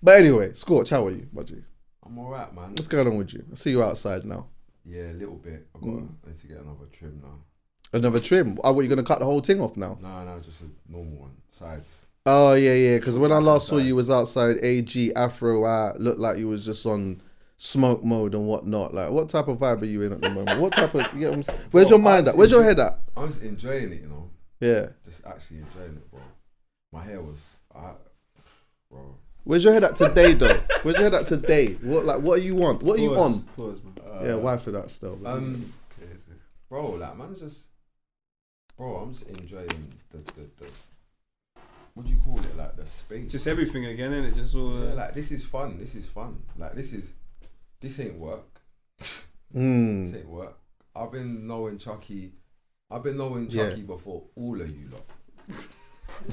But anyway, Scorch, how are you, budgie? I'm alright, man. What's going on with you? I see you outside now. Yeah, a little bit. I need to get another trim now. Another trim? Oh, what, you going to cut the whole thing off now? No, just a normal one. Sides. Oh, yeah. Because when I last saw you was outside, AG, Afro out, looked like you was just on smoke mode and whatnot. Like, what type of vibe are you in at the moment? What type of... Where's your mind at? Where's your head at? I'm just enjoying it, you know? Yeah. Just actually enjoying it, bro. My hair was... bro. Where's your head at today, though? Where's your head at today? What do you want? What are you on? Pause, man. Yeah, why for that still? Crazy. Bro, like, man's just... Bro, I'm just enjoying the what do you call it? Like, the space. Just everything again, innit? Just all... Yeah, like, this is fun. Like, this ain't work. This ain't work. I've been knowing Chuckie before all of you lot.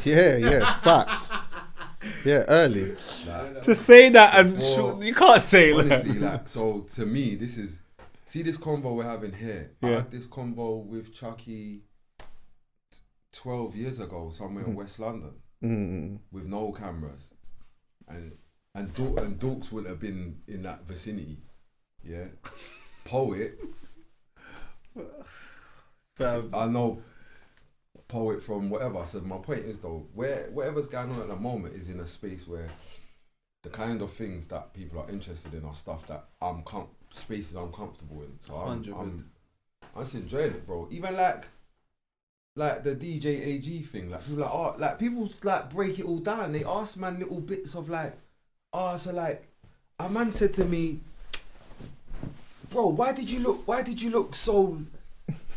Yeah, facts. Yeah, early. Like, to say that and you can't say honestly, like, so to me, this is... See this convo we're having here? Yeah. I had this convo with Chuckie 12 years ago somewhere in West London with no cameras. And Dorks wouldn't have been in that vicinity. Yeah. Poet. I know Poet from whatever. So my point is though, whatever's going on at the moment is in a space where the kind of things that people are interested in are stuff that spaces I'm comfortable in. So I'm just enjoying it, bro. Even like the DJ AG thing, like people people like break it all down. They ask man little bits of like, so like a man said to me, bro, why did you look so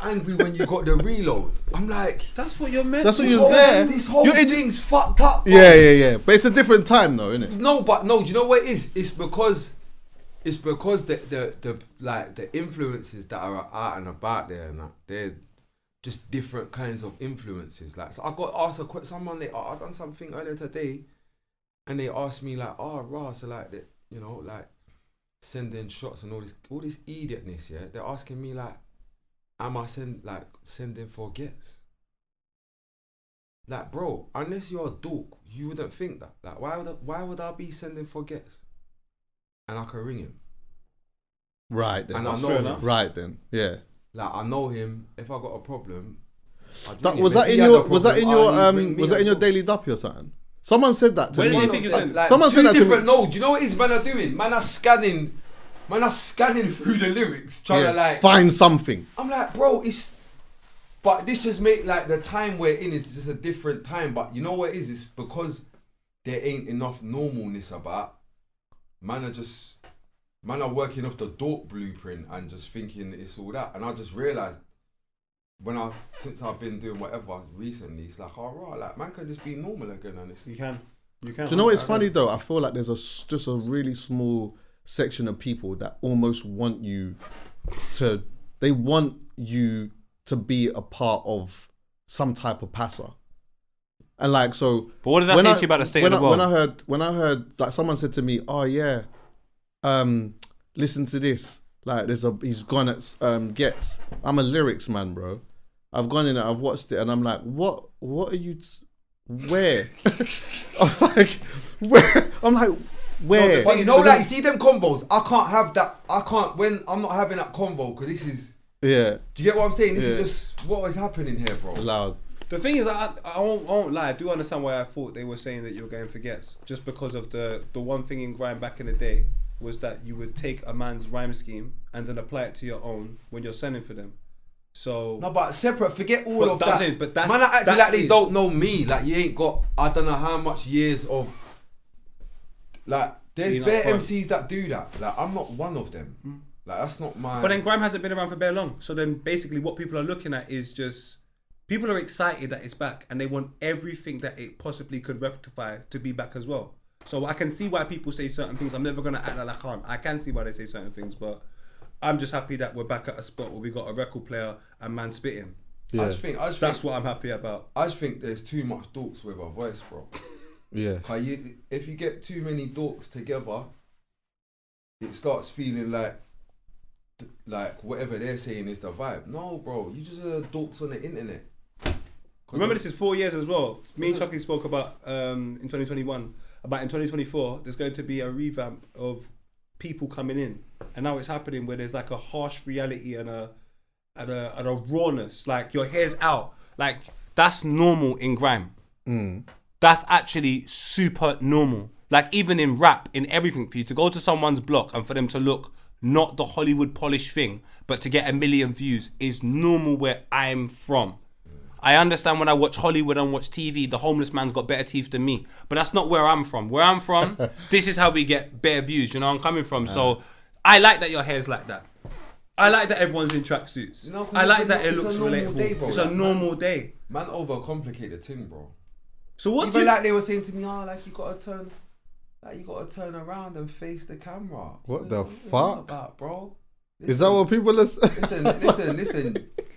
angry when you got the reload? I'm like, that's what you're meant. That's what you're there. This whole thing's fucked up, bro. Yeah. But it's a different time though, isn't it? No, do you know what it is? It's because the influences that are out and about there and that, they're just different kinds of influences. Like, so I got asked I done something earlier today, and they asked me like, so like that, you know, like sending shots and all this idiotness. Yeah, they're asking me like, am I sending for gets? Like, bro, unless you're a dork, you wouldn't think that. Like, why would I be sending for gets? And I can ring him. Right then. And I know him. Right then. Yeah. Like, I know him. If I got a problem, was that in your daily duppy or something? Someone said that to Where me. do you think it's in? Like, someone said that to me. No, do you know what it is man are doing? Man are scanning through the lyrics, trying to like find something. I'm like, bro, but this just make like the time we're in is just a different time. But you know what it is? It's because there ain't enough normalness about. Man are working off the dork blueprint and just thinking it's all that. And I just realised since I've been doing whatever recently, it's like, right, like man can just be normal again, and it's You can. Do you know what's funny though? I feel like there's just a really small section of people that almost want you to be a part of some type of passer. And like, so... But what did I say to you about the state of the world? When I heard, like someone said to me, oh yeah, listen to this. Like he's gone at Gets. I'm a lyrics man, bro. I've gone in it, I've watched it, and I'm like, what are you... Where? I'm like, where? Where? But you know, like, you see them combos. I can't have that. When I'm not having that combo, because this is. Yeah. Do you get what I'm saying? This is just what is happening here, bro. Loud. The thing is, I won't lie. I do understand why I thought they were saying that you're going for gets, just because of the one thing in grime back in the day was that you would take a man's rhyme scheme and then apply it to your own when you're sending for them. So no, but separate. Forget all of that. But that's, man, I acting like they don't know me. Like you ain't got. I don't know how much years of. Like there's bare MCs that do that. Like I'm not one of them. Like that's not my. But then grime hasn't been around for very long. So then basically what people are looking at is just people are excited that it's back and they want everything that it possibly could rectify to be back as well. So I can see why people say certain things. I'm never gonna act like I can't. I can see why they say certain things, but. I'm just happy that we're back at a spot where we got a record player and man spitting. Yeah. I just think that's what I'm happy about. I just think there's too much dorks with a voice, bro. Yeah. If you get too many dorks together, it starts feeling like whatever they're saying is the vibe. No, bro, you just dorks on the internet. Remember, this is 4 years as well. Me and Chuckie spoke about in 2021. About in 2024, there's going to be a revamp of people coming in, and now it's happening where there's like a harsh reality and a rawness. Like your hair's out. Like that's normal in grime. That's actually super normal. Like even in rap, in everything, for you to go to someone's block and for them to look not the Hollywood polished thing, but to get 1 million views is normal where I'm from. I understand when I watch Hollywood and watch TV, the homeless man's got better teeth than me. But that's not where I'm from. Where I'm from, this is how we get better views. You know where I'm coming from? So I like that your hair's like that. I like that everyone's in tracksuits. You know, I like that it looks relatable. Day, bro. It's a normal day. Man overcomplicate the thing, bro. So what Even like they were saying to me, like you gotta turn around and face the camera. What the fuck? About, bro? Is that what people are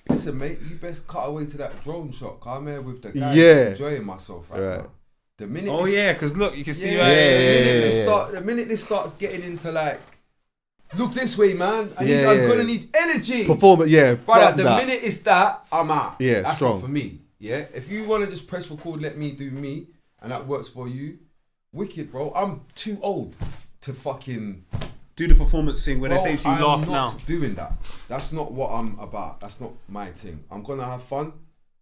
Listen, mate. You best cut away to that drone shot. I'm here with the guy, enjoying myself right now. The minute, because look, you can see. The minute this starts getting into like, look this way, man. I'm gonna need energy. Performance, Brother, the minute it's that, I'm out. Yeah, that's strong not for me. Yeah, if you want to just press record, let me do me, and that works for you. Wicked, bro. I'm too old to fucking do the performance thing where they say to you, laugh now. I'm not doing that. That's not what I'm about. That's not my thing. I'm gonna have fun.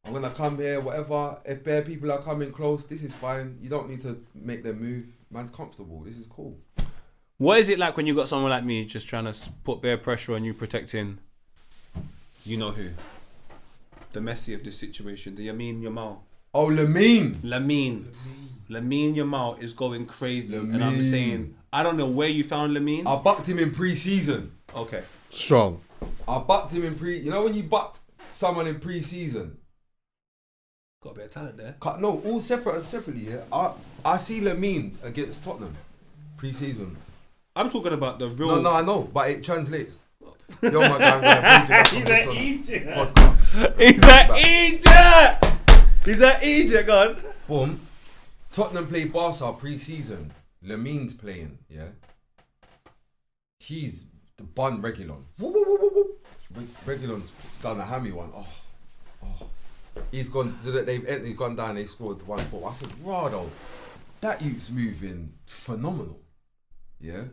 I'm gonna come here, whatever. If bare people are coming close, this is fine. You don't need to make them move. Man's comfortable. This is cool. What is it like when you got someone like me just trying to put bare pressure on you, protecting, you know who? The Messi of this situation, the Lamine Yamal. Oh, Lamine Yamal is going crazy. And I'm saying, I don't know where you found Lamine. I bucked him in pre-season. Okay. Strong. I bucked him in you know when you buck someone in pre-season? Got a bit of talent there. No, all separately, yeah. I see Lamine against Tottenham. Pre-season. I'm talking about the real... No, I know, but it translates. Yo, my guy, He's an Egypt. He's an Egypt, God. Boom. Tottenham play Barca pre-season. Lamine's playing, yeah. He's the bun Reguilon. Reguilon's done a hammy one. Oh. He's gone. They've gone down. They scored 1-4. I said, Rado, that youth's moving phenomenal, yeah.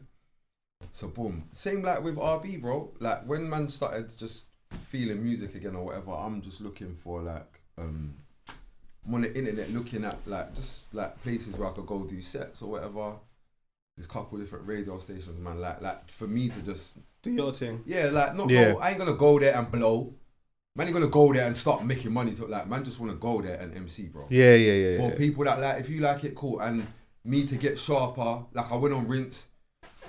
So boom, same like with RB, bro. Like when man started just feeling music again or whatever, I'm just looking for like I'm on the internet looking at like just like places where I could go do sets or whatever. There's a couple different radio stations, man. Like for me to just do your thing. Yeah, like go, I ain't gonna go there and blow. Man ain't gonna go there and start making money to like man just wanna go there and MC, bro. Yeah. For people that like, if you like it, cool. And me to get sharper, like I went on Rinse.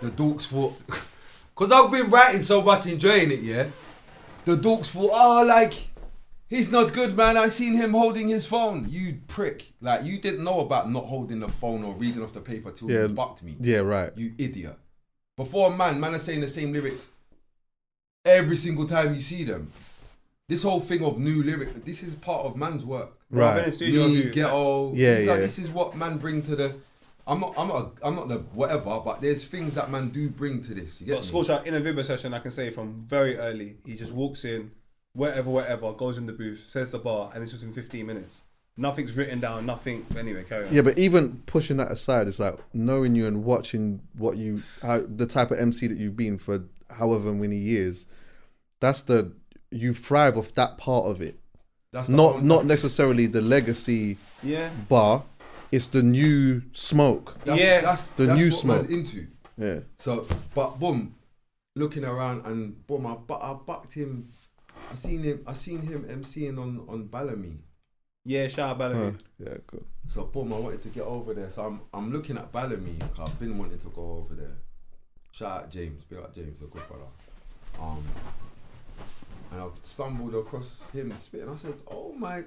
The Dorks thought, because I've been writing so much, enjoying it, yeah. The Dorks thought, like, he's not good, man. I seen him holding his phone. You prick. Like, you didn't know about not holding the phone or reading off the paper till you bucked me. Yeah, right. You idiot. Before man are saying the same lyrics every single time you see them. This whole thing of new lyrics, this is part of man's work. Right. Me, ghetto. Yeah. This is what man bring to the... I'm not the whatever, but there's things that man do bring to this. You get me? Scorcher, in a Vibber session, I can say from very early, he just walks in, whatever, goes in the booth, says the bar, and this was in 15 minutes. Nothing's written down, nothing. Anyway, carry on. Yeah, but even pushing that aside, it's like knowing you and watching the type of MC that you've been for however many years. You thrive off that part of it. That's not necessarily the legacy bar. It's the new smoke. That's the new what smoke. Man's into. Yeah. So, but boom, looking around and boom, I bucked him. I seen him MCing on Bellamy. Yeah, shout out Bellamy. Yeah, good. So boom, I wanted to get over there. So I'm looking at Bellamy. I've been wanting to go over there. Shout out James, big up James, a good brother. And I stumbled across him spitting. I said, "Oh my,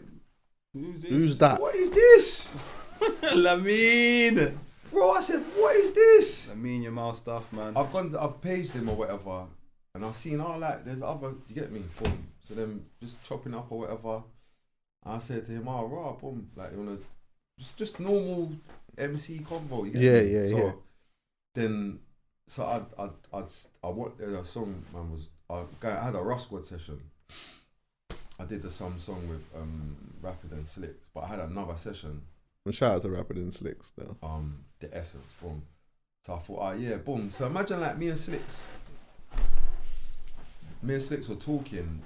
who's that? What is this?" Lamine, bro. I said, "What is this?" Lamine Yamal stuff, man. I've paged him or whatever, and I've seen like there's other. You get me? Boom. So then just chopping up or whatever. I said to him, raw, boom, like you wanna just normal MC combo. You get me? So then, I want a song, man. I had a Rough Squad session. I did some song with Rapid and Slicks, but I had another session. And shout out to Rapid and Slicks though. The Essence, boom. So I thought, yeah, boom. So imagine like me and Slicks were talking,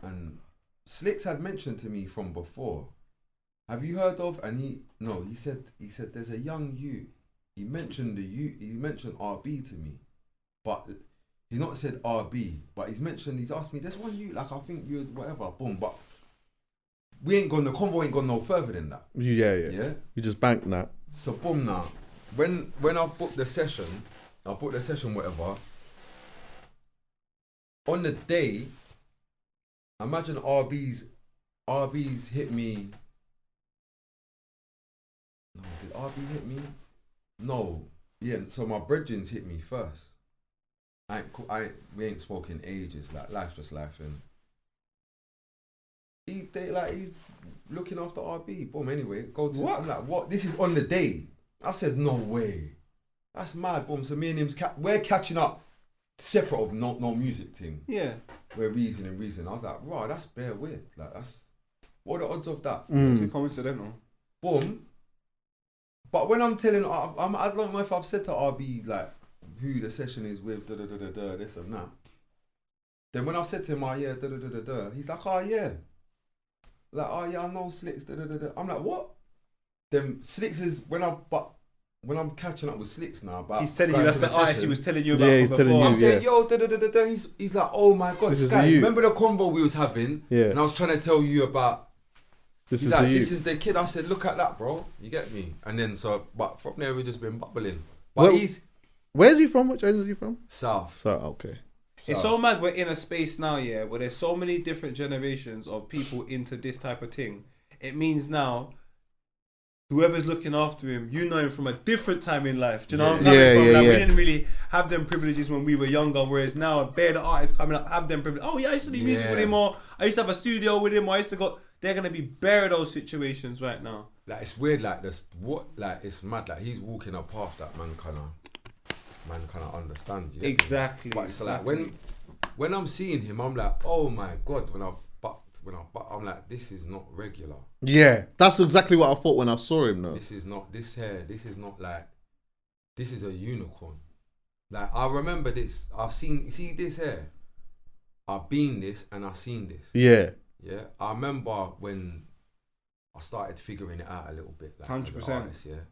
and Slicks had mentioned to me from before, have you heard of? And he said there's a young youth. He mentioned RB to me, but he's not said RB, but he's asked me, there's one youth, like I think you whatever, boom, but the convo ain't gone no further than that. Yeah. You just banked that. So boom now. When I booked the session, whatever. On the day, imagine RB's hit me. No, did RB hit me? No. Yeah, so my brethren's hit me first. We ain't spoken ages, like life's just life, and he's looking after RB. Boom, anyway, go to what? I'm like, what? This is on the day. I said, no way. That's mad, boom. So me and him's we're catching up separate of no music thing. Yeah. We're reasoning. I was like, right, that's bare weird. Like, what are the odds of that? Too coincidental. Boom. But when I'm telling, I don't know if I've said to RB, like, who the session is with, this and that. Then when I said to him, he's like, oh yeah. Like, oh yeah, I know Slicks, I'm like, what? Then Slicks is, when I'm catching up with Slicks now, about he's telling you that's the artist he was telling you about. Yeah, he's telling you. I'm saying, yo, he's like, oh my god, This Sky, remember the convo we was having? Yeah. And I was trying to tell you about. This He's is like, the this youth. is the kid. I said, look at that, bro. You get me? And then but from there we just been bubbling. But he's where's he from? Which end is he from? South. So okay. It's so mad we're in a space now, yeah, where there's so many different generations of people into this type of thing. It means now, whoever's looking after him, you know him from a different time in life. Do you know what I'm coming from? Like, we didn't really have them privileges when we were younger, whereas now a bear the artists coming up have them privileges. Oh yeah, I used to do music with him, or I used to have a studio with him, or I used to go. They're gonna be bare of those situations right now. Like, it's weird, like this. It's mad. Like, he's walking a path that man kind of understand. You get Exactly. Me? But exactly. like when I'm seeing him, I'm like, oh my god. When I I'm like, this is not regular. Yeah, that's exactly what I thought when I saw him. Though this is not this hair. This is not like. This is a unicorn. Like, I remember this. I've seen. See this hair. I've been this and I've seen this. Yeah. Yeah, I remember when I started figuring it out a little bit. Like, 100%. as an artist, yeah.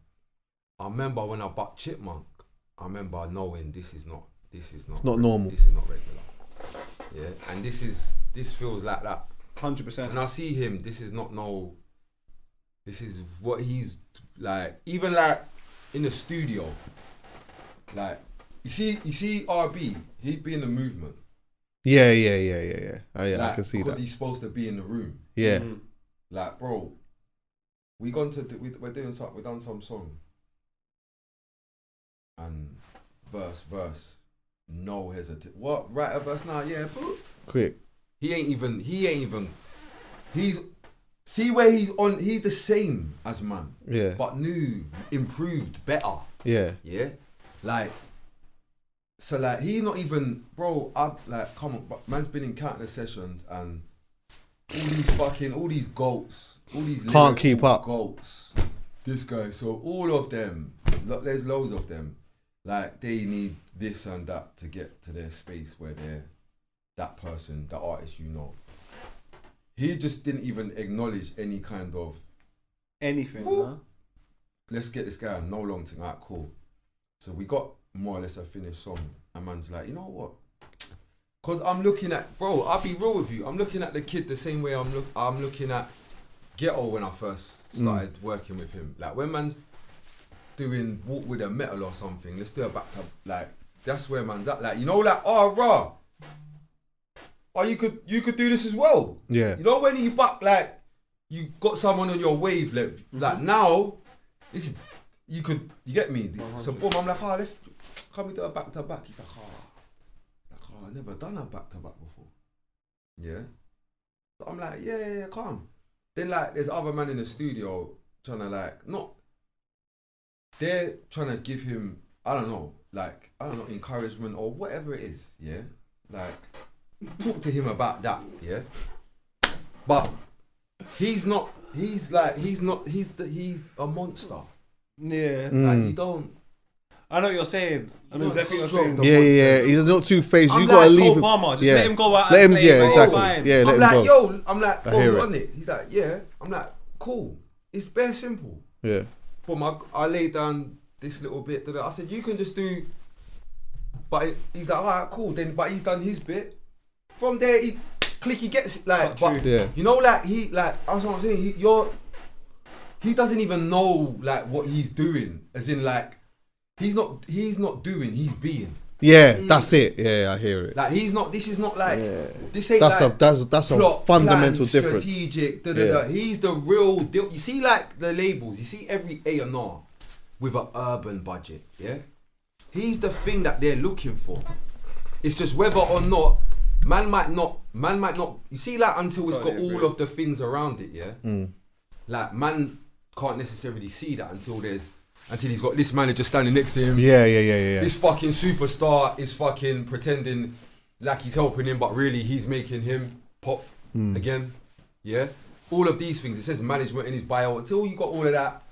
I remember when I bought Chipmunk. I remember knowing this is not. It's not normal. This is not regular. Yeah, and this feels like that. 100%. When I see him, this is not no. This is what he's like. Even like in the studio. Like, you see RB, he'd be in the movement. Yeah. Oh, yeah, like, I can see because that. he's supposed to be in the room. Yeah. Mm-hmm. Like, bro, we're doing some song, and verse, no hesitation. What? Write a verse now? Yeah, bro. Quick. He ain't even. See where he's on. He's the same as man. Yeah. But new, improved, better. Yeah. Yeah. Like. So like, he's not even, bro. Like, come on, but man's been in countless sessions, and all these goats, all these can't keep up. Goats. This guy, so all of them, there's loads of them. Like, they need this and that to get to their space where they're that person, that artist, you know. He just didn't even acknowledge any kind of anything. Huh? Let's get this guy a no long thing. Alright, cool. So we got more or less a finished song, and man's like, you know what? Cause I'm looking at, bro, I'll be real with you. I'm looking at the kid the same way I'm looking at Ghetto when I first started working with him. Like, when man's doing Walk With A Metal or something, let's do a back to, like, that's where man's at. Like, you know, like, raw. Oh, you could do this as well. Yeah. You know, when you back, like, you got someone on your wavelength. Like, now, this is, you get me? 100. So boom, I'm like, can we do a back to back? He's like, I've never done a back to back before. Yeah. So I'm like, yeah, calm. Then like, there's other man in the studio trying to like, they're trying to give him, encouragement or whatever it is. Yeah. Like, talk to him about that. Yeah. But he's not. He's a monster. Yeah. Like you don't. I know what you're saying. I know exactly what you're saying. Yeah. He's not too phased. You I'm gotta like leave Cole him. Palmer. Just Yeah. let him go out Let and him. play. Yeah, bro. exactly. Fine. Yeah, let I'm him like, go. I'm like, I oh, hear you it. on it? He's like, yeah. I'm like, cool. It's bare simple. Yeah. But I laid down this little bit. I said, you can just do. But he's like, alright, cool. Then, but he's done his bit. From there, he gets it. Like, but Yeah. you know, like that's what I'm saying. He doesn't even know like what he's doing. As in, like, he's not doing. He's being. Yeah, that's it. Yeah, I hear it. Like he's not. This is not like. This ain't That's like that's a plot, fundamental plan, difference. Strategic. Yeah. He's the real deal. You see, like the labels. You see every A&R with an urban budget. Yeah, he's the thing that they're looking for. It's just whether or not man might not. You see, like until it's got all of the things around it. Yeah, like man can't necessarily see that until he's got this manager standing next to him. Yeah. This fucking superstar is fucking pretending like he's helping him, but really he's making him pop again. Yeah, all of these things. It says management in his bio. Until you got all of that,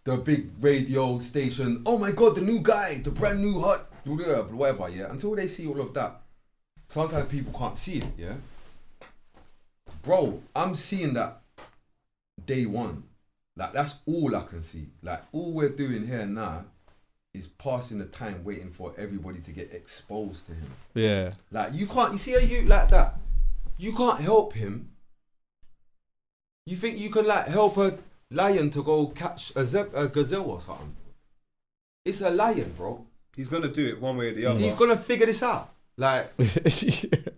the big radio station. Oh my god, the new guy, the brand new hot, whatever. Yeah. Until they see all of that, sometimes people can't see it. Yeah. Bro, I'm seeing that day one. Like that's all I can see. Like all we're doing here now is passing the time waiting for everybody to get exposed to him. Yeah. Like you see a youth like that, you can't help him. You think you can like help a lion to go catch a gazelle or something? It's a lion, bro. He's gonna do it one way or the other. He's gonna figure this out. Like this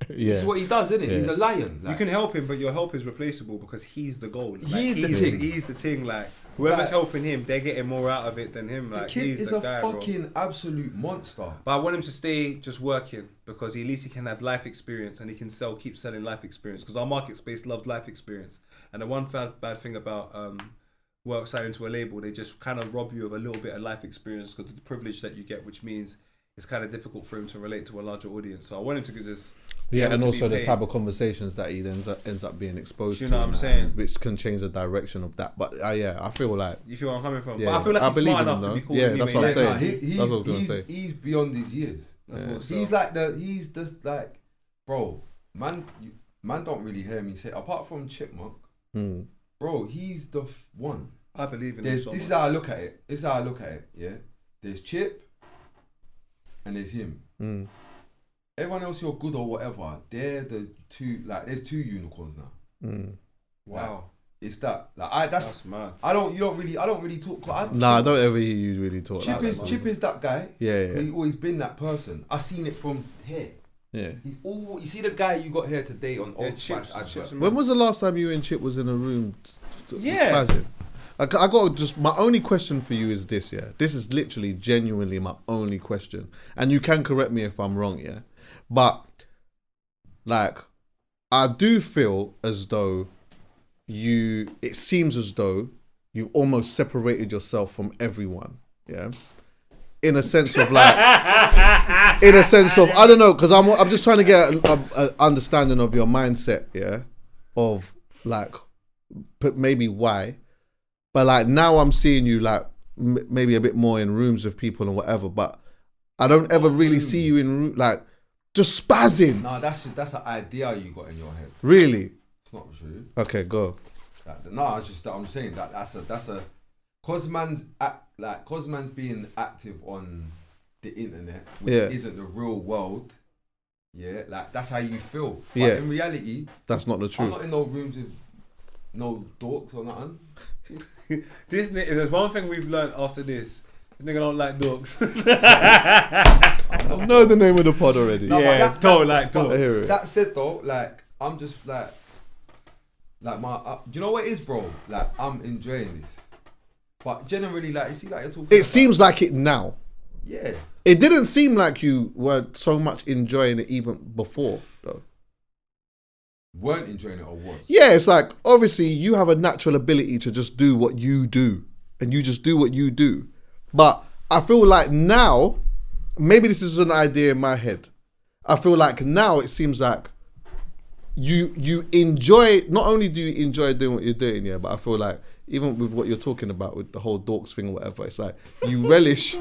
is what he does, isn't it? Yeah. He's a lion. Like, you can help him, but your help is replaceable because he's the goal. Like, He's the thing. He's the thing. Like whoever's Like, helping him, they're getting more out of it than him. the Like kid he's is the a guy, fucking bro. absolute monster. But I want him to stay just working because at least he can have life experience and he can keep selling life experience because our market space loves life experience. And the one bad thing about work signing to a label, they just kind of rob you of a little bit of life experience because of the privilege that you get, which means it's kind of difficult for him to relate to a larger audience. So I want him to just And also the type of conversations that he ends up being exposed to. You know what I'm saying? Which can change the direction of that. But I feel like... You feel where I'm coming from? Yeah. But I feel like he's believe smart in him, enough to be though. cool. Yeah, that's what I'm saying. He's, That's what I was gonna say. He's beyond his years. He's like he's just like, bro, man don't really hear me say, apart from Chipmunk, bro, he's the one. I believe in him so This is much. how I look at it. Yeah. There's Chip and there's him. Everyone else you're good or whatever, they're the two, like there's two unicorns now. Wow. Like, it's that. Like that's mad. I don't really talk. I don't ever hear you really talk Chip like that. Chip is that guy. Yeah. He's always been that person. I seen it from here. Yeah. You see the guy you got here today on Old Spice advert. When was the last time you and Chip was in a room Yeah. spazzing? I got just, my only question for you is this, yeah? This is literally genuinely my only question. And you can correct me if I'm wrong, yeah? But, like, I do feel as though it seems as though you've almost separated yourself from everyone, yeah? In a sense of like, I don't know, because I'm just trying to get an understanding of your mindset, yeah? Of, like, maybe why. But like now I'm seeing you like maybe a bit more in rooms with people and whatever, but I don't ever really see you in like just spazzing. No, that's an idea you got in your head. Really? It's not true. Okay, go. I'm saying that's a cause man's being active on the internet, which isn't the real world. Yeah, like that's how you feel. But in reality, that's not the I'm truth. not in no rooms with no dorks or nothing. This nigga, there's one thing we've learned after this. This nigga don't like dogs. I know the name of the pod already. No, yeah, don't like I dogs. hear it. That said though, like I'm just like my do you know what it is, bro? Like I'm enjoying this, but generally, like you see, like you're talking. It seems like it now. Yeah. It didn't seem like you were so much enjoying it even before, though. Weren't enjoying it or was? Yeah, it's like obviously you have a natural ability to just do what you do, and you just do what you do. But I feel like now, maybe this is an idea in my head. I feel like now it seems like you enjoy. Not only do you enjoy doing what you're doing, yeah, but I feel like even with what you're talking about with the whole dorks thing or whatever, it's like you relish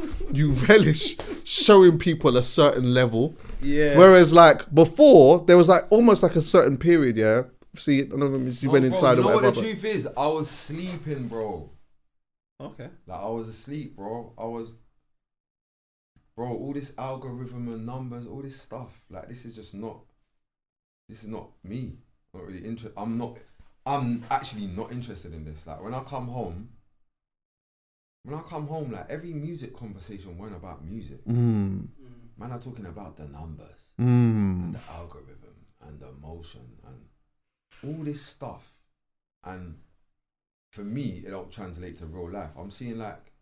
showing people a certain level. Yeah. Whereas like before, there was like almost like a certain period, yeah. See, I don't know if you went inside you or know whatever. what the truth is? I was sleeping, bro. Okay. Like I was asleep, bro. Bro, all this algorithm and numbers, all this stuff. Like this is not me. I'm not really interested. I'm actually not interested in this. Like when I come home, like every music conversation went about music. Man are talking about the numbers and the algorithm and the emotion and all this stuff. And for me, it don't translate to real life. I'm seeing like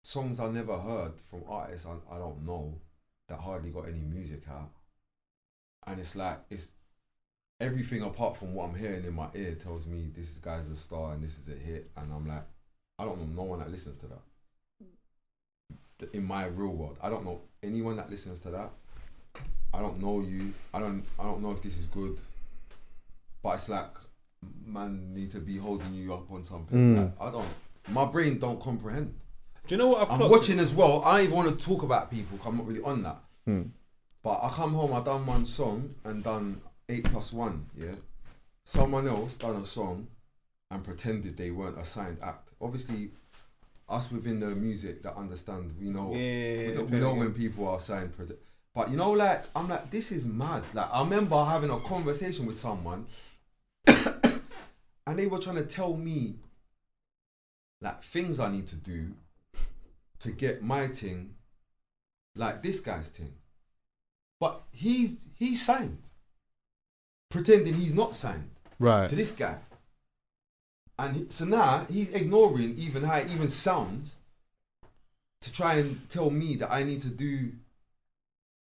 songs I never heard from artists I don't know that hardly got any music out. And it's like, it's everything apart from what I'm hearing in my ear tells me this guy's a star and this is a hit. And I'm like, I don't know no one that listens to that. In my real world, I don't know anyone that listens to that. I don't know you. I don't know if this is good. But it's like, man need to be holding you up on something. Like, my brain don't comprehend. Do you know what I'm watching as well. I don't even want to talk about people 'cause I'm not really on that. But I come home, I done one song and done 8+1, yeah? Someone else done a song and pretended they weren't a signed act. Obviously, us within the music that understand, we know when people are signed. But you know, like, I'm like, this is mad. Like, I remember having a conversation with someone and they were trying to tell me like things I need to do to get my thing like this guy's thing. But he's signed. Pretending he's not signed. Right. To this guy. And so now he's ignoring even how it even sounds to try and tell me that I need to do.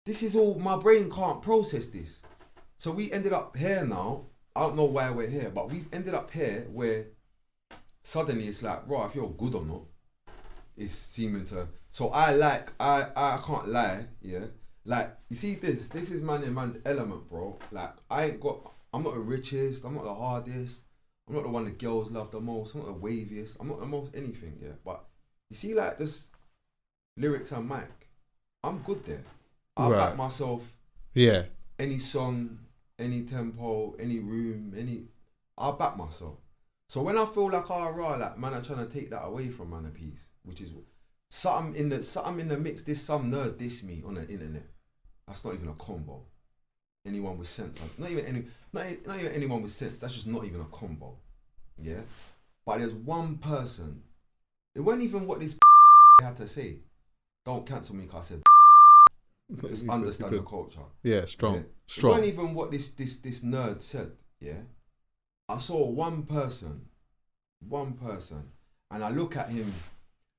This is all, my brain can't process this. So we ended up here now. I don't know why we're here, but we've ended up here where suddenly it's like, bro, if you're good or not, it's seeming to. So I can't lie, yeah. Like, you see this is man in man's element, bro. Like, I'm not the richest, I'm not the hardest, I'm not the one the girls love the most, I'm not the waviest, I'm not the most anything, yeah. But you see, like, this lyrics and mic, I'm good there. I back myself. Yeah. Any song, any tempo, any room, I'll back myself. So when I feel like like man are trying to take that away from man a piece, which is something in the mix, some nerd diss me on the internet. That's not even a combo. Anyone with sense, not even anyone with sense. That's just not even a combo. Yeah, but there's one person. It wasn't even what this had to say. Don't cancel me because I said. Just understand the culture. Yeah, strong. Yeah. Strong. It wasn't even what this nerd said. Yeah, I saw one person, and I look at him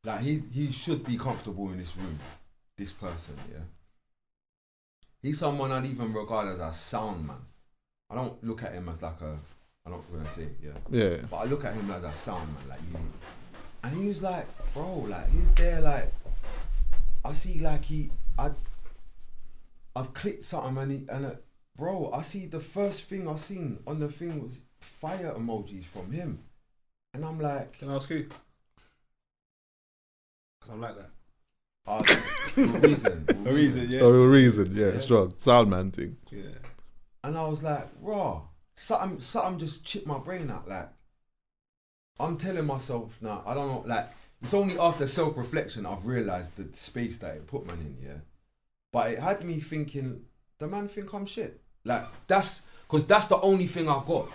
like he should be comfortable in this room. This person, yeah. He's someone I'd even regard as a sound man. I don't look at him as like I'm not gonna say, yeah. Yeah. But I look at him as a sound man, like you. And he was like, bro, like he's there, like I see, like I've clicked something bro, I see the first thing I seen on the thing was fire emojis from him, and I'm like, can I ask who? Because I'm like that. A reason, yeah, strong. Sound man thing. Yeah. And I was like, raw, something just chipped my brain out. Like, I'm telling myself now, I don't know, like, it's only after self-reflection I've realised the space that it put man in, yeah. But it had me thinking, the man think I'm shit. Like, that's the only thing I got.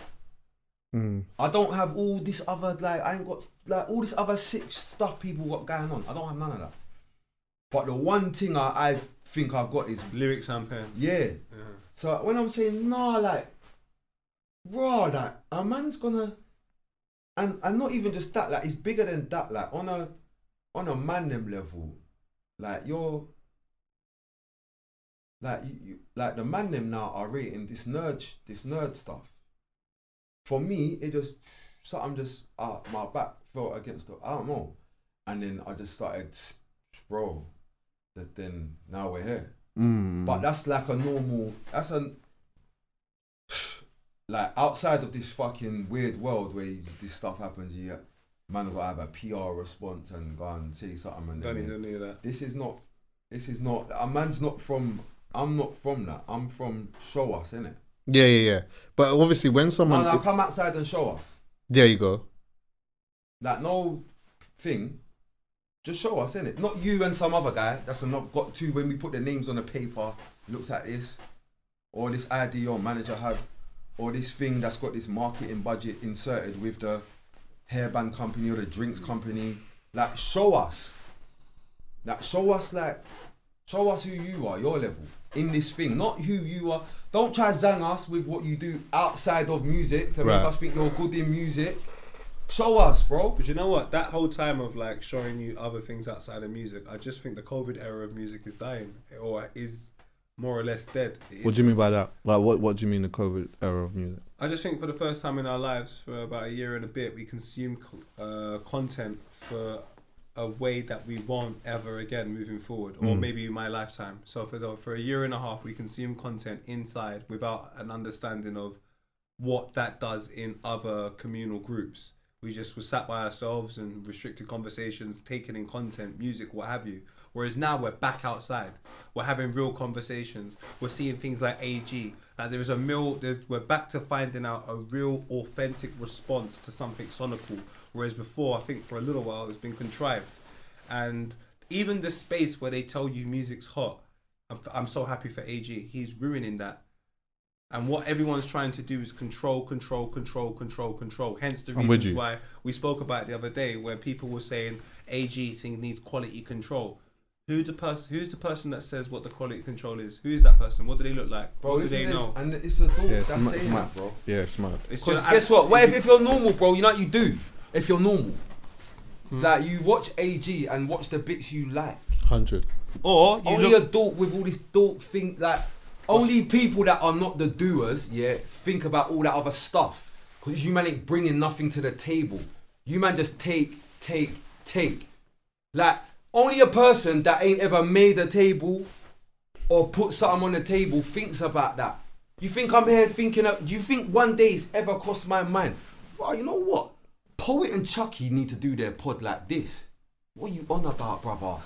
I don't have all this other, like, I ain't got, like, all this other sick stuff people got going on. I don't have none of that. But the one thing I think I've got is lyrics and pen. Yeah. So when I'm saying, nah, like, raw, like, a man's gonna, and not even just that, like, it's bigger than that, like, on a man them level, like, you're, like, you like, the man them now are rating this nerd stuff. For me, it just, something just, my back felt against it, I don't know. And then I just started, bro, then now we're here. But that's like a normal, like outside of this fucking weird world where this stuff happens, man got to have a PR response and go and say something. And Don't need that. This is not. A man's not from. I'm not from that. I'm from show us, innit? Yeah. But obviously, when someone No, come outside and show us. there you go. Like no thing. Just show us, innit? Not you and some other guy. That's not got to when we put the names on the paper. Looks like this, or this ID your manager had, or this thing that's got this marketing budget inserted with the hairband company or the drinks company. Like show us. Show us who you are, your level in this thing, not who you are. Don't try to zang us with what you do outside of music to make us think you're good in music. Show us, bro. But you know what? That whole time of like showing you other things outside of music, I just think the COVID era of music is dying, or is more or less dead. What do you mean by that? Like, what do you mean the COVID era of music? I just think for the first time in our lives, for about a year and a bit, we consume content for a way that we won't ever again moving forward, or maybe my lifetime. So for a year and a half, we consume content inside without an understanding of what that does in other communal groups. We just were sat by ourselves and restricted conversations, taking in content, music, what have you. Whereas now we're back outside. We're having real conversations. We're seeing things like AG. Like we're back to finding out a real authentic response to something sonical. Whereas before, I think for a little while, it's been contrived. And even the space where they tell you music's hot, I'm so happy for AG. He's ruining that. And what everyone's trying to do is control. Hence the reasons why we spoke about it the other day, where people were saying AG thing needs quality control. Who's the person that says what the quality control is? Who is that person? What do they look like? Bro, what do they know? And it's a dog that's it's saying mad, that, bro. Yeah, it's mad. Because guess what? If you're normal, bro, you know what you do? If you're normal, like you watch AG and watch the bits you like. 100. Or you only a dork with all this dork thing, like only people that are not the doers, think about all that other stuff. Because you man ain't bringing nothing to the table. You man just take. Like only a person that ain't ever made a table or put something on the table thinks about that. You think I'm here thinking do you think one day it's ever crossed my mind? Bro, you know what? Poet and Chuckie need to do their pod like this. What are you on about, brother?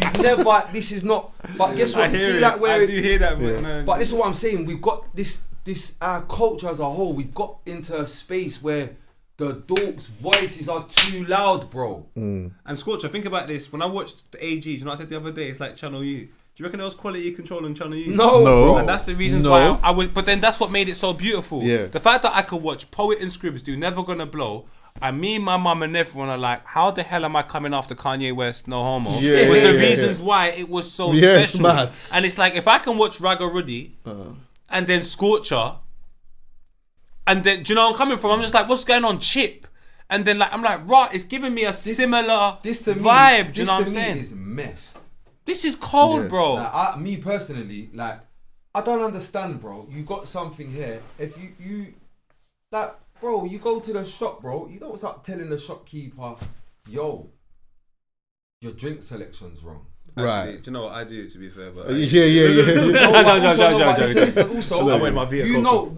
You've never. This is not. But guess what? I hear see it. like where I do hear that. Yeah. But this is what I'm saying. We've got this our culture as a whole. We've got into a space where the dorks' voices are too loud, bro. And SCORCHER, think about this. When I watched the AG, you know what I said the other day? It's like Channel U. Do you reckon there was quality control on Channel U? No. Bro. And that's the reason why I would. But then that's what made it so beautiful. Yeah. The fact that I could watch Poet and Scribs do Never Gonna Blow, and me, my mum, and everyone are like, how the hell am I coming after Kanye West? No homo. Yeah. Was the reasons why it was so special. Mad. And it's like, if I can watch Ragga Ruddy and then SCORCHER, and then do you know where I'm coming from? I'm just like, what's going on, Chip? And then like I'm like, right, it's giving me a similar vibe. Do you know what I'm saying? This to me is messed. This is cold, bro. Like, me personally, like, I don't understand, bro. You got something here. If you like, bro, you go to the shop, bro. You don't start telling the shopkeeper, yo, your drink selection's wrong. Actually, do you know what I do? To be fair, but Also, I went my vehicle.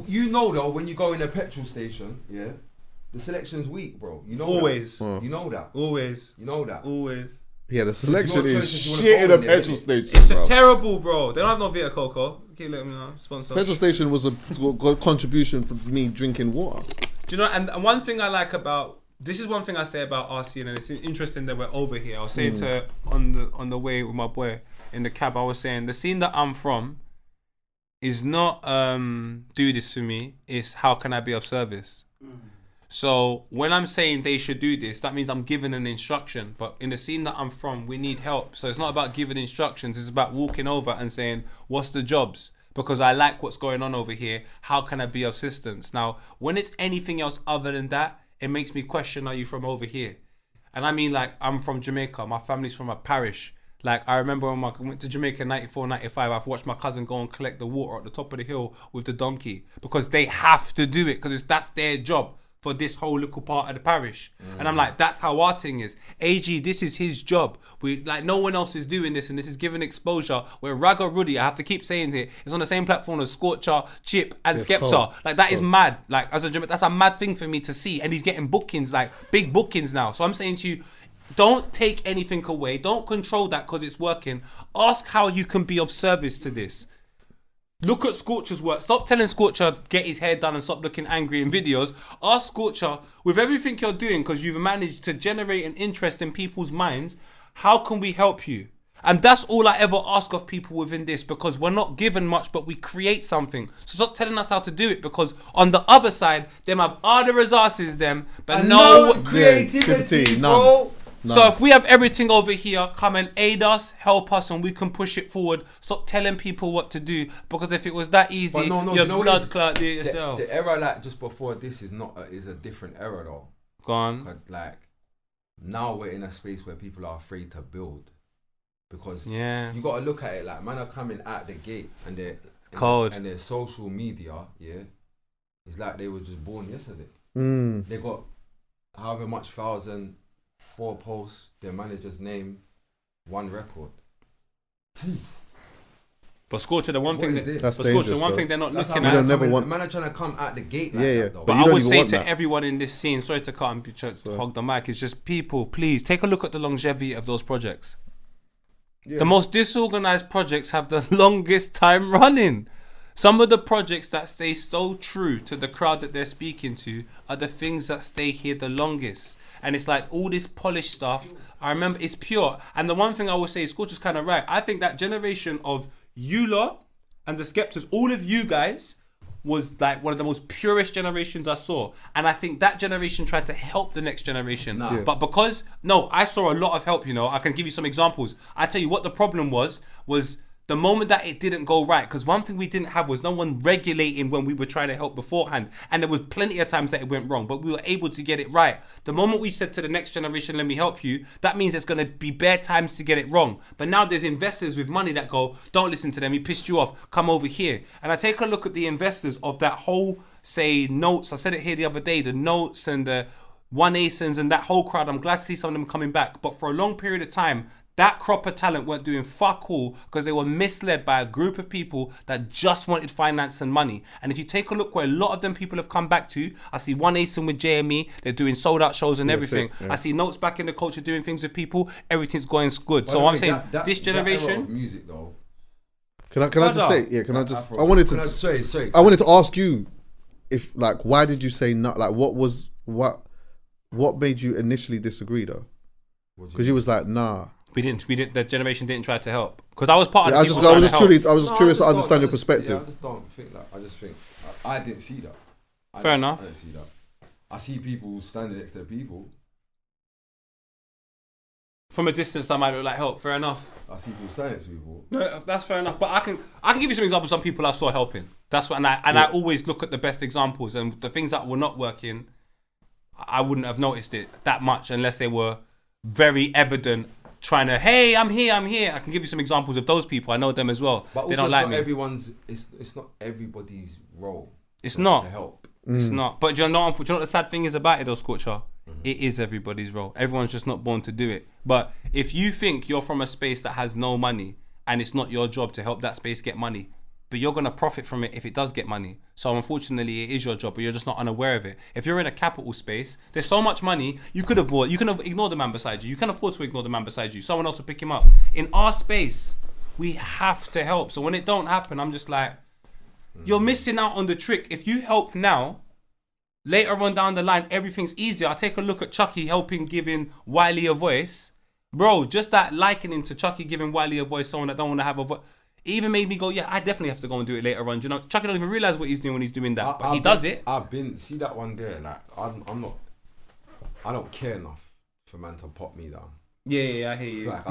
You know though, when you go in a petrol station, the selection's weak, bro. You know always. That. You know that. Always. You know that. Always. Yeah, the selection is choices, shit in a petrol station. It's a terrible, bro. They don't have no Vita Coco. Keep letting me know. Sponsor. Petrol station was a good contribution for me drinking water. Do you know? And one thing I like about this is one thing I say about our scene, and it's interesting that we're over here. I was saying to on the way with my boy in the cab. I was saying the scene that I'm from is not do this for me. It's how can I be of service. So when I'm saying they should do this, that means I'm giving an instruction. But in the scene that I'm from, we need help. So it's not about giving instructions. It's about walking over and saying, what's the jobs? Because I like what's going on over here. How can I be of assistance? Now, when it's anything else other than that, it makes me question, are you from over here? And I mean, like, I'm from Jamaica. My family's from a parish. Like, I remember when I went to Jamaica in 94, 95, I've watched my cousin go and collect the water at the top of the hill with the donkey. Because they have to do it, because that's their job. for this whole little part of the parish. And I'm like, that's how our thing is. AG, this is his job. We like no one else is doing this, and this is giving exposure. Where Rag or Ruddy, I have to keep saying it, it's on the same platform as Scorcher, Chip, and Skepta. Like that is mad. Like as a that's a mad thing for me to see. And he's getting bookings, like big bookings now. So I'm saying to you, don't take anything away. Don't control that because it's working. Ask how you can be of service to this. Look at Scorcher's work. Stop telling Scorcher get his hair done and stop looking angry in videos. Ask Scorcher, with everything you're doing, because you've managed to generate an interest in people's minds, how can we help you? And that's all I ever ask of people within this, because we're not given much, but we create something. So stop telling us how to do it, because on the other side, them have all the resources, them, but and no creativity, none. bro. No. So if we have everything over here, come and aid us, help us, and we can push it forward. Stop telling people what to do, because if it was that easy, your blood clot do it yourself. The era like just before this is not is a different era though. Go on. But like now we're in a space where people are afraid to build, because you got to look at it like man are coming at the gate and they're cold and their social media, it's like they were just born yesterday. They got however much thousand. 4 posts, their manager's name, 1 record. But Scorcher, the one thing thing they're not looking at. Man are trying to come at the gate. But I would say to everyone in this scene, sorry to cut and hog the mic, it's just people, please take a look at the longevity of those projects. The most disorganized projects have the longest time running. Some of the projects that stay so true to the crowd that they're speaking to are the things that stay here the longest. And it's like all this polished stuff, I remember it's pure. And the one thing I will say is Scorcher's kind of right. I think that generation of you lot and the Skeptors, all of you guys, was like one of the most purest generations I saw. And I think that generation tried to help the next generation. But because, I saw a lot of help, I can give you some examples. I tell you what the problem was the moment that it didn't go right, because one thing we didn't have was no one regulating when we were trying to help beforehand, and there was plenty of times that it went wrong, but we were able to get it right. The moment we said to the next generation, let me help you, that means it's going to be bare times to get it wrong. But now there's investors with money that go, don't listen to them, he pissed you off, come over here. And I take a look at the investors of that whole, say, Notes, I said it here the other day, the Notes and the One Asons and that whole crowd, I'm glad to see some of them coming back, but for a long period of time, that crop of talent weren't doing fuck all because they were misled by a group of people that just wanted finance and money. And if you take a look where a lot of them people have come back to, I see One Asin with JME, they're doing sold out shows and everything. I see Notes back in the culture doing things with people, everything's going good. So I'm saying this generation. That era of music though. Can I just say? Yeah, can I just? Afro, I wanted to. Sorry. I wanted to ask you, if like, why did you say no? Like, what made you initially disagree though? Because you was like, nah. We didn't. The generation didn't try to help. Because I was part of. I was just curious to understand your perspective. Yeah, I just don't think that. I just think I didn't see that. Fair enough. I didn't see that. I see people standing next to people. From a distance, that might look like help. Fair enough. I see people standing next to people. No, that's fair enough. But I can give you some examples of some people I saw helping. That's what, I always look at the best examples, and the things that were not working, I wouldn't have noticed it that much unless they were very evident. Trying to, hey, I'm here. I can give you some examples of those people. I know them as well. But they also don't like me. It's not everybody's role. It's not. To help. It's not. But do you know what the sad thing is about it though, Scorcher? It is everybody's role. Everyone's just not born to do it. But if you think you're from a space that has no money and it's not your job to help that space get money, but you're going to profit from it if it does get money. So unfortunately, it is your job, but you're just not unaware of it. If you're in a capital space, there's so much money, you can ignore the man beside you. You can afford to ignore the man beside you. Someone else will pick him up. In our space, we have to help. So when it don't happen, I'm just like, you're missing out on the trick. If you help now, later on down the line, everything's easier. I take a look at Chuckie helping giving Wiley a voice. Bro, just that likening to Chuckie giving Wiley a voice, someone that don't want to have a voice, it even made me go, yeah, I definitely have to go and do it later on. Do you know, Chuckie don't even realise what he's doing when he's doing that, but he does it. See that one there, like, I don't care enough for man to pop me down. Yeah, I hear you. Like,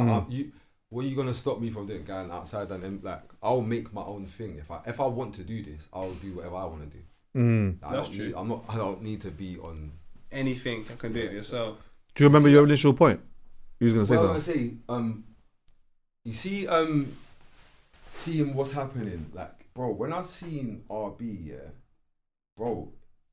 what are you gonna stop me from doing going outside and like, I'll make my own thing. If I want to do this, I'll do whatever I want to do. That's true. I don't need to be on anything. I can do it yourself. Do you remember your initial point? You was gonna say I was gonna say, you see, seeing what's happening, like, bro, when I seen RB, bro,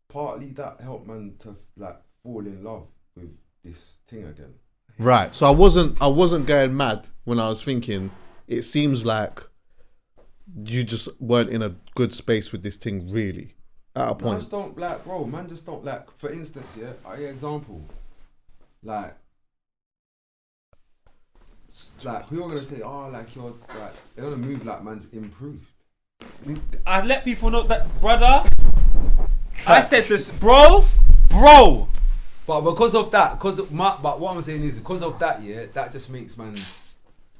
partly that helped man to like fall in love with this thing again. Right. So I wasn't going mad when I was thinking. It seems like you just weren't in a good space with this thing, really. At a point. Man just don't like, bro. Man just don't like. For instance, yeah. I give example. Like people are gonna say, oh, like you're like they're gonna move like man's improved. I let people know that, brother. I said this, bro. But because of that, but what I'm saying is because of that, yeah, that just makes man.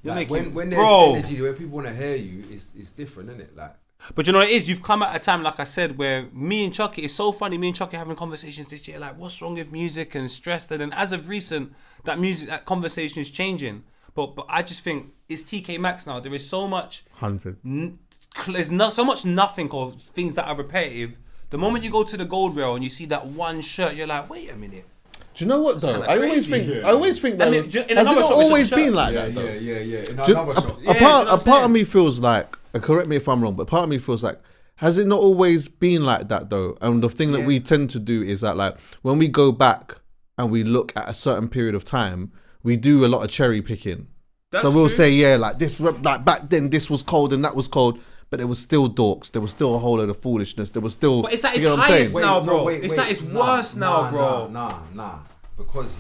Like, when there's energy, where people want to hear you, it's different, isn't it? Like. But you know what it is? You've come at a time, like I said, where me and Chuckie, it's so funny, me and Chuckie having conversations this year, like what's wrong with music and stress. And then as of recent, that conversation is changing. But I just think it's TK Maxx now. There is so much 100. There's not so much nothing or things that are repetitive. The moment you go to the gold rail and you see that one shirt, you're like, wait a minute. Do you know what though? I always think that in has it another not shop, always it's a been shirt. like that though? Yeah. In another shop. A part of me feels like, correct me if I'm wrong, but part of me feels like, has it not always been like that though? And the thing that we tend to do is that, like, when we go back and we look at a certain period of time, we do a lot of cherry picking. So we'll say, yeah, like this, like back then this was cold and that was cold, but there was still dorks. There was still a whole lot of foolishness. There was still. But it's at its highest now, bro. It's at its worst now, bro. Nah. Because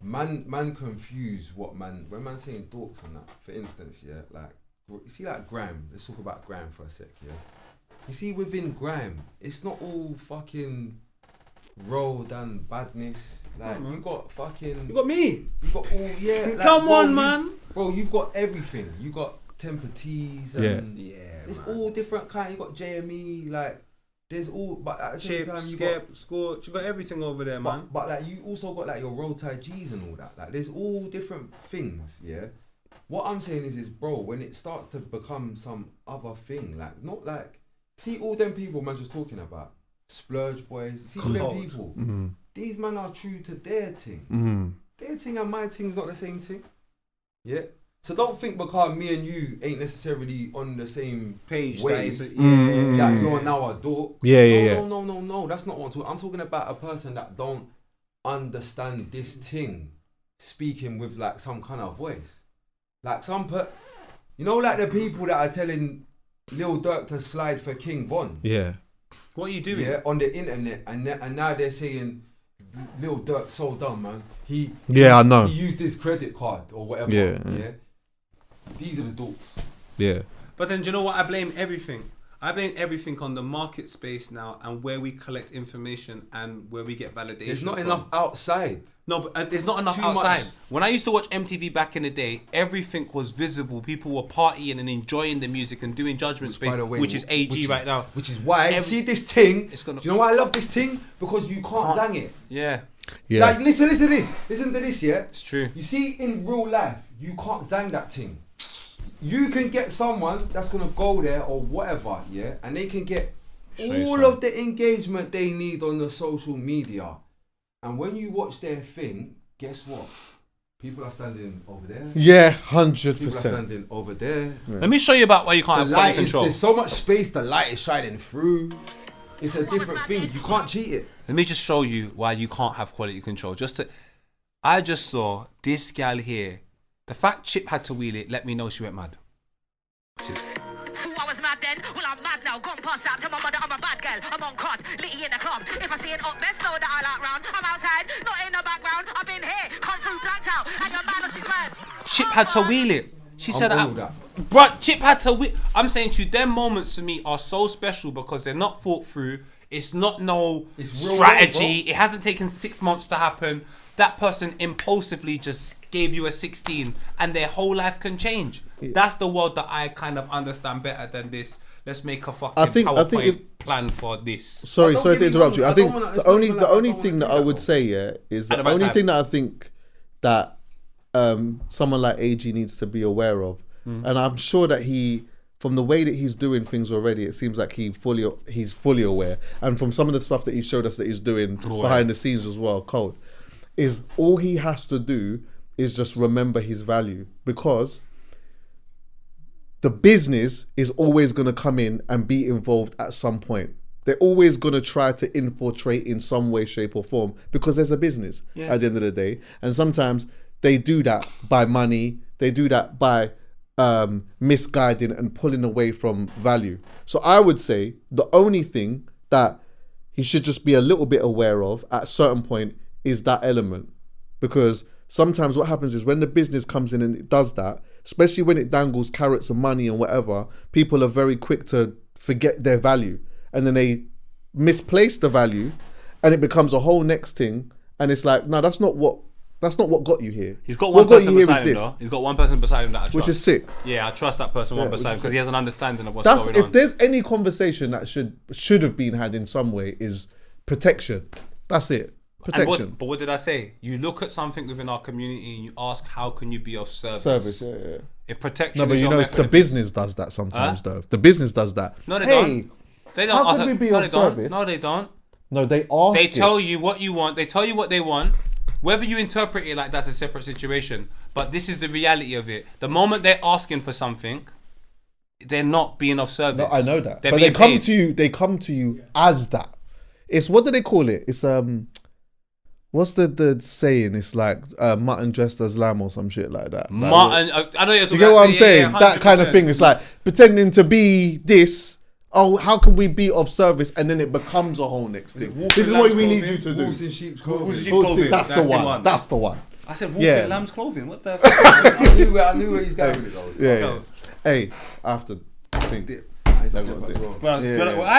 man confuse what man when man saying dorks and that. For instance, yeah, like you see like grime. Let's talk about grime for a sec, yeah. You see within grime, it's not all fucking road and badness. Like you got fucking. You got me. You got all like, Come on, man. Bro, you've got everything. You got temper teas and it's man. all different kind. You got JME, like there's all, but at the same time you got Scorch. You got everything over there, man. But like you also got like your roll tide G's and all that. Like there's all different things. Yeah. What I'm saying is bro, when it starts to become some other thing, like not like see all them people man just talking about splurge boys. See all them people. Mm-hmm. These men are true to their thing. Mm-hmm. Their thing and my thing is not the same thing. Yeah. So don't think because me and you ain't necessarily on the same page way that you're now a dork. No. That's not what I'm talking. I'm talking about a person that don't understand this thing, speaking with like some kind of voice, like you know, like the people that are telling Lil Dork to slide for King Von. Yeah. What are you doing? Yeah, on the internet, and now they're saying Lil Dork so dumb, man. I know. He used his credit card or whatever. Yeah. These are the dorks. Yeah. But then do you know what? I blame everything. I blame everything on the market space now and where we collect information and where we get validation. There's not enough outside. No, but there's not enough outside. When I used to watch MTV back in the day, everything was visible. People were partying and enjoying the music and doing Judgment Space, which is AG right now. Which is why, see this thing, do you know why I love this thing? Because you can't zang it. Yeah. Like, listen to this. Listen to this, yeah? It's true. You see, in real life, you can't zang that thing. You can get someone that's going to go there or whatever, yeah? And they can get all of the engagement they need on the social media. And when you watch their thing, guess what? People are standing over there. Yeah, 100%. People are standing over there. Yeah. Let me show you about why you can't have quality control. There's so much space, the light is shining through. It's a different thing. You can't cheat it. Let me just show you why you can't have quality control. I just saw this gal here. The fact Chip had to wheel it let me know she went mad. I was mad then, well I'm mad now. Gone past out to my mother, I'm a bad girl. I'm on cod, litty in the club. If I see an up best so that I like round, I'm outside, not in the background. I've been here, come through blacked out, and your man is mad. Chip had to wheel it. She said that. Bruh, Chip had to wheel. I'm saying to you, them moments to me are so special because they're not thought through. It's not strategy. It hasn't taken 6 months to happen. That person impulsively just gave you a 16 and their whole life can change. That's the world that I kind of understand better than this. Let's make a fucking PowerPoint plan for this. Sorry to interrupt you. I think the only thing that I would say, is the only thing that I think that someone like AG needs to be aware of, and I'm sure that from the way that he's doing things already, it seems like he's fully aware, and from some of the stuff that he showed us that he's doing behind the scenes as well, cold, is all he has to do is just remember his value, because the business is always going to come in and be involved at some point. they're always gonna try to infiltrate in some way, shape, or form because there's a business at the end of the day, and sometimes they do that by money. They do that by misguiding and pulling away from value. So I would say the only thing that he should just be a little bit aware of at a certain point is that element, because sometimes what happens is when the business comes in and it does that, especially when it dangles carrots and money and whatever, people are very quick to forget their value, and then they misplace the value, and it becomes a whole next thing, and it's like, no, that's not what got you here. He's got one person beside him though. He's got one person beside him that I trust. Which is sick. Yeah, I trust that person beside him because he has an understanding of what's That's going if on. there's any conversation that should have been had in some way is protection. That's it. Protection. But what did I say? You look at something within our community and you ask, how can you be of service? Yeah. If protection No, but is you your know, method the business does that sometimes though. The business does that. No, they hey, don't. They don't. How can we be of service? No, they don't. No, they ask. They tell you what you want. They tell you what they want. Whether you interpret it like that's a separate situation, but this is the reality of it. The moment they're asking for something, they're not being of service. No, I know that. They're but being they come paid. to you. They come to you as that. It's, what do they call it? It's what's the saying? It's like mutton dressed as lamb or some shit like that. Like, Mutton. I know you're do you get what I'm saying? That kind of 100%. thing. It's like pretending to be this. Oh, how can we be of service? And then it becomes a whole next thing. This is what we need you to do. Wolves in sheep's clothing. Wolves in sheep's clothing. That's the one. That's the one. I said wolf Yeah. in lamb's clothing. What the? I knew where he's going with it though. Yeah. Hey, after think. Well, I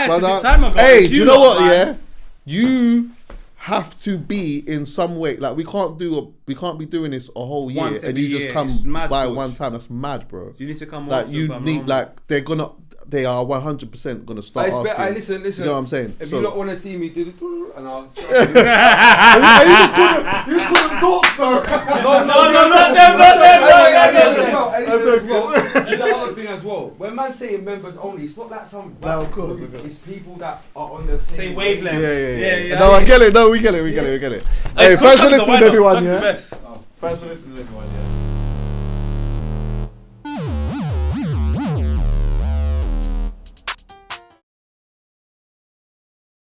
had to But, do time ago. hey, It's do you know lot, what? man. Yeah, you have to be in some way. Like we can't be doing this a whole year Once and every you just year. come It's mad, by Scorch. one time. That's mad, bro. You need to come. Like off you the need, like they are 100% gonna start asking. Listen. You know what I'm saying? If So- you don't want to see me do the and I'll. you just call them dorks, bro. There's another thing as well. When man saying members only, it's not like some. No, of course. It's people that are on the same wavelength. Yeah. No, I get it. No, we get it. Hey, Hey, Scott thanks for Chuckie's a listening, wind-up. everyone. Chuckie's the Yeah. best. Thanks for listening, everyone. Yeah.